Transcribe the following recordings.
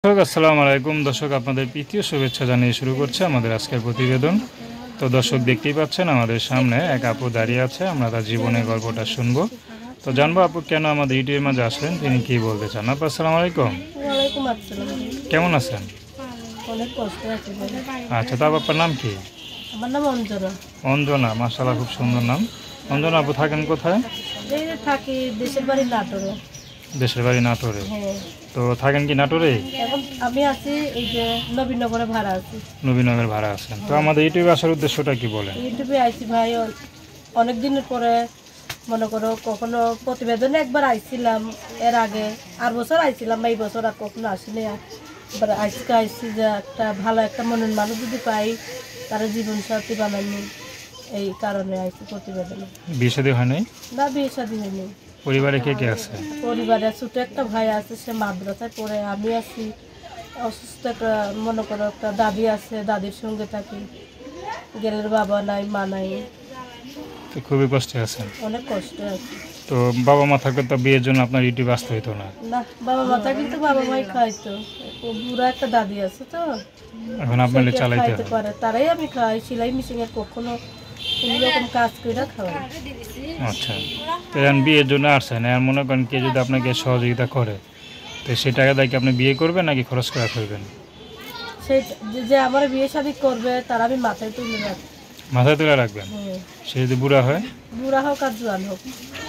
আসসালামু আলাইকুম দর্শক, আপনাদের প্রীতীয় শুভেচ্ছা জানিয়ে শুরু করছে আমাদের আজকের প্রতিবেদন। তো দর্শক, দেখতেই পাচ্ছেন আমাদের সামনে এক আপু দাঁড়িয়ে আছে। আমরা তার জীবনের গল্পটা শুনবো। তো জানবো আপু কেন আমাদের ইউটিউবের মাঝে আসলেন, তিনি কি বলতে চান। আপু আসসালামু আলাইকুম, ওয়ালাইকুম আসসালাম। কেমন আছেন? অনেক কষ্ট আছে বলে। আচ্ছা, তো আপনার নাম কি? আমার নাম অঞ্জনা। অঞ্জনা, মাশাআল্লাহ, খুব সুন্দর নাম। অঞ্জনা আপু থাকেন কোথায়? এই যে থাকি দেশের বাড়ি নাটোরে। দেশের বাড়ি নাটোরে। হ্যাঁ, তো থাকেন কি নাটোরে? এখন আমি আছি এই যে নবীনগরে ভাড়া আছি। নবীনগর ভাড়া আছেন। তো আমাদের ইউটিউবে আসার উদ্দেশ্যটা কি বলেন? ইউটিউবে আইছি ভাই, অনেক দিনের পরে। মনে করো কখনো প্রতিবেদনে একবার আইছিলাম, এর আগে আর বছর আইছিলাম, এই বছর আর কখনো আসিনি। এবার আজকে আইছি যে একটা ভালো একটা মনের মানুষ যদি পাই, তারা জীবন সাথী বানানো, এই কারণে আইছি প্রতিবেদনে। বিয়ে শাদী হয় নাই? না, বিয়ে শাদী হয়নি। পরিবারে কে কে আছে? পরিবারে ছোট একটা ভাই আছে, সে মাদ্রাসায় পড়ে। আমি আছি অসুস্থ, একটা মনে করো একটা দাদি আছে, দাদির সঙ্গে থাকি। গেলের বাবা নাই, মা নাই, তো খুবই কষ্টে আছেন। অনেক কষ্টে আছে। তো বাবা মা থাকলে তো বিয়ের জন্য আপনার ইউটিউবে আসতে হতো না। না, বাবা মাথা কিন্তু বাবা মাই খাইতো। ও বুড়া একটা দাদি আছে তো, এখন আপনাদের সে চালাইতে খাইতে হবে। পারে, তারাই আমি খাই। সেলাই মেশিনে কখনো কোনো রকম কাজ করে খাওয়াই। আচ্ছা, তো এখন বিয়ের জন্য আসছেন, এখন মনে করেন কে যদি আপনাকে সহযোগিতা করে, তো সেই টাকা দিয়ে কি আপনি বিয়ে করবেন নাকি খরচ করা করবেন? সেই যে আমার বিয়ে শাদী করবে, তারা আমি মাথায় তুলে রাখি। মাথায় তুলে রাখবেন। হ্যাঁ, সে যদি বুড়া হয়? বুড়া হোক আর জোয়ান হোক,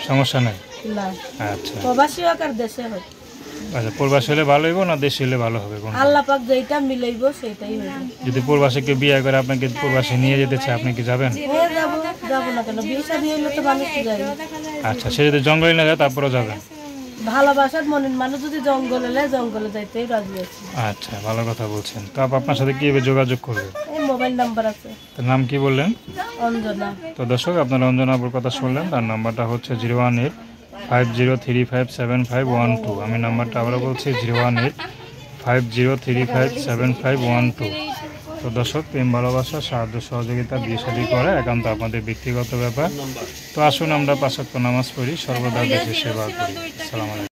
সমস্যা নেই। না আচ্ছা প্রবাসী হোক আর দেশে হোক, আচ্ছা, প্রবাসী হলে ভালো হইব না দেশে হলে ভালো হবে কোনটা? আল্লাহ পাক যেইটা মিলাইব সেইটাই হইব। যদি প্রবাসী কেউ বিয়ে করে আপনাকে প্রবাসী নিয়ে যেতে চায়, আপনি কি যাবেন? হয়ে যাবো, যাবো না কেন? বিয়ে শাদী হইলে তো মানুষ যাই। আচ্ছা, সে যদি জঙ্গলে না যায় তারপরেও যাবেন? ভালোবাসার মনের মানুষ যদি জঙ্গলে নেয়, জঙ্গলে যাইতেই রাজি আছি। আচ্ছা, ভালো কথা বলছেন। তো আপনার সাথে কীভাবে যোগাযোগ করবে? এই মোবাইল নাম্বার আছে। তার নাম কি বললেন? অঞ্জনা। তো দর্শক, আপনারা অঞ্জনাপুর কথা শুনলেন। তার নাম্বারটা হচ্ছে 01850357512। আমি নাম্বারটা আবারও বলছি 01850357512। তো দর্শক, প্রেম ভালোবাসা, সাহায্য সহযোগিতা, বিয়ে শাদী করা একান্ত আপনাদের ব্যক্তিগত ব্যাপার। তো আসুন আমরা 5 ওয়াক্ত নামাজ পড়ি, সর্বদা দেশের সেবা করি। আসসালামু আলাইকুম।